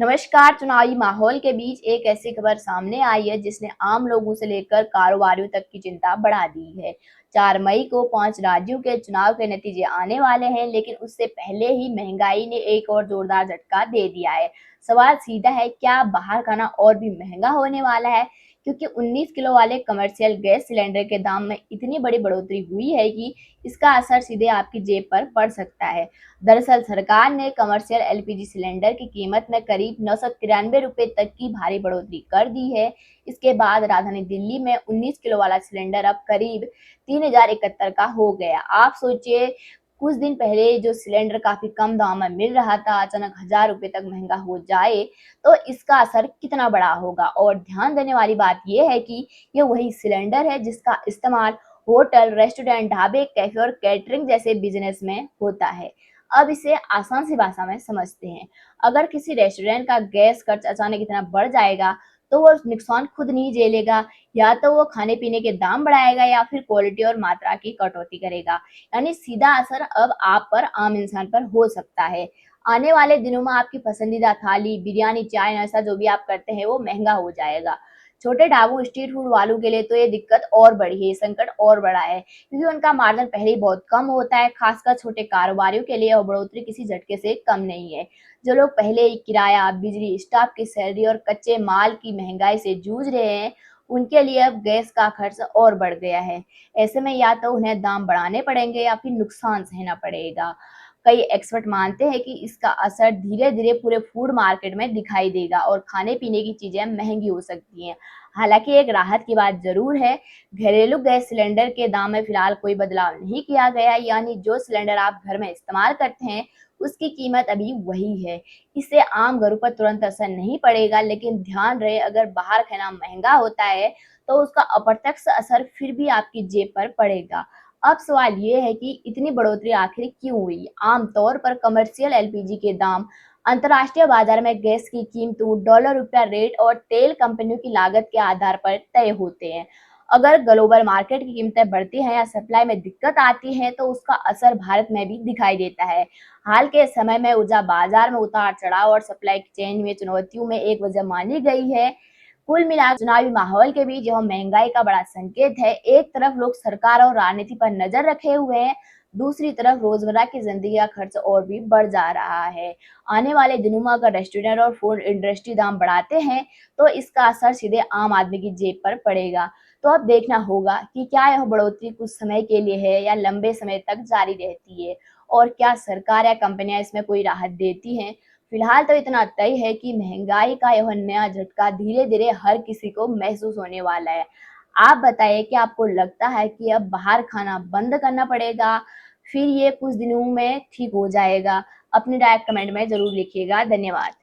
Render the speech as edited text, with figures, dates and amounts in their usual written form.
नमस्कार। चुनावी माहौल के बीच एक ऐसी खबर सामने आई है जिसने आम लोगों से लेकर कारोबारियों तक की चिंता बढ़ा दी है। 4 मई को 5 राज्यों के चुनाव के नतीजे आने वाले हैं, लेकिन उससे पहले ही महंगाई ने एक और जोरदार झटका दे दिया है। सवाल सीधा है, क्या बाहर खाना और भी महंगा होने वाला है? क्योंकि 19 किलो वाले कमर्शियल गैस सिलेंडर के दाम में इतनी बड़ी बढ़ोतरी हुई है कि इसका असर सीधे आपकी जेब पर पड़ सकता है। दरअसल सरकार ने कमर्शियल एलपीजी सिलेंडर की कीमत में करीब 993 रुपए तक की भारी बढ़ोतरी कर दी है। इसके बाद राजधानी दिल्ली में 19 किलो वाला सिलेंडर अब करीब 3071 का हो गया। आप सोचिए, कुछ दिन पहले जो सिलेंडर काफी कम दाम में मिल रहा था, अचानक 1000 रुपए तक महंगा हो जाए तो इसका असर कितना बड़ा होगा। और ध्यान देने वाली बात यह है कि ये वही सिलेंडर है जिसका इस्तेमाल होटल, रेस्टोरेंट, ढाबे, कैफे और कैटरिंग जैसे बिजनेस में होता है। अब इसे आसान सी भाषा में समझते हैं। अगर किसी रेस्टोरेंट का गैस खर्च अचानक इतना बढ़ जाएगा तो वो नुकसान खुद नहीं झेलेगा, या तो वो खाने पीने के दाम बढ़ाएगा या फिर क्वालिटी और मात्रा की कटौती करेगा। यानी सीधा असर अब आप पर, आम इंसान पर हो सकता है। आने वाले दिनों में आपकी पसंदीदा थाली, बिरयानी, चाय, नाश्ता जो भी आप करते हैं वो महंगा हो जाएगा। छोटे ढाबों, स्ट्रीट फूड वालों के लिए तो ये दिक्कत और बड़ी है, संकट और बड़ा है, क्योंकि उनका मार्जिन पहले ही बहुत कम होता है। खासकर छोटे कारोबारियों के लिए बढ़ोतरी किसी झटके से कम नहीं है। जो लोग पहले ही किराया, बिजली, स्टाफ की सैलरी और कच्चे माल की महंगाई से जूझ रहे हैं, उनके लिए अब गैस का खर्च और बढ़ गया है। ऐसे में या तो उन्हें दाम बढ़ाने पड़ेंगे या फिर नुकसान सहना पड़ेगा। कई एक्सपर्ट मानते हैं कि इसका असर धीरे धीरे पूरे फूड मार्केट में दिखाई देगा और खाने पीने की चीजें महंगी हो सकती हैं। हालांकि एक राहत की बात जरूर है, घरेलू गैस सिलेंडर के दाम में फिलहाल कोई बदलाव नहीं किया गया, यानी जो सिलेंडर आप घर में इस्तेमाल करते हैं उसकी कीमत अभी वही है। इससे आम घरों पर तुरंत असर नहीं पड़ेगा, लेकिन ध्यान रहे, अगर बाहर खाना महंगा होता है तो उसका अप्रत्यक्ष असर फिर भी आपकी जेब पर पड़ेगा। अब सवाल ये है कि इतनी बढ़ोतरी आखिर क्यों हुई? आमतौर पर कमर्शियल एलपीजी के दाम अंतर्राष्ट्रीय बाजार में गैस की कीमतों, डॉलर रुपया रेट और तेल कंपनियों की लागत के आधार पर तय होते हैं। अगर ग्लोबल मार्केट की कीमतें बढ़ती हैं या सप्लाई में दिक्कत आती है तो उसका असर भारत में भी दिखाई देता है। हाल के समय में ऊर्जा बाजार में उतार चढ़ाव और सप्लाई चेन में चुनौतियों में एक वजह मानी गई है। कुल मिलाकर चुनावी माहौल के बीच यह महंगाई का बड़ा संकेत है। एक तरफ लोग सरकार और राजनीति पर नजर रखे हुए हैं, दूसरी तरफ रोजमर्रा की जिंदगी का खर्च और भी बढ़ जा रहा है। आने वाले दिनों में अगर रेस्टोरेंट और फूड इंडस्ट्री दाम बढ़ाते हैं तो इसका असर सीधे आम आदमी की जेब पर पड़ेगा। तो अब देखना होगा कि क्या यह बढ़ोतरी कुछ समय के लिए है या लंबे समय तक जारी रहती है, और क्या सरकार या कंपनियां इसमें कोई राहत देती हैं। फिलहाल तो इतना तय है कि महंगाई का यह नया झटका धीरे धीरे हर किसी को महसूस होने वाला है। आप बताइए कि आपको लगता है कि अब बाहर खाना बंद करना पड़ेगा, फिर ये कुछ दिनों में ठीक हो जाएगा? अपनी राय कमेंट में जरूर लिखिएगा। धन्यवाद।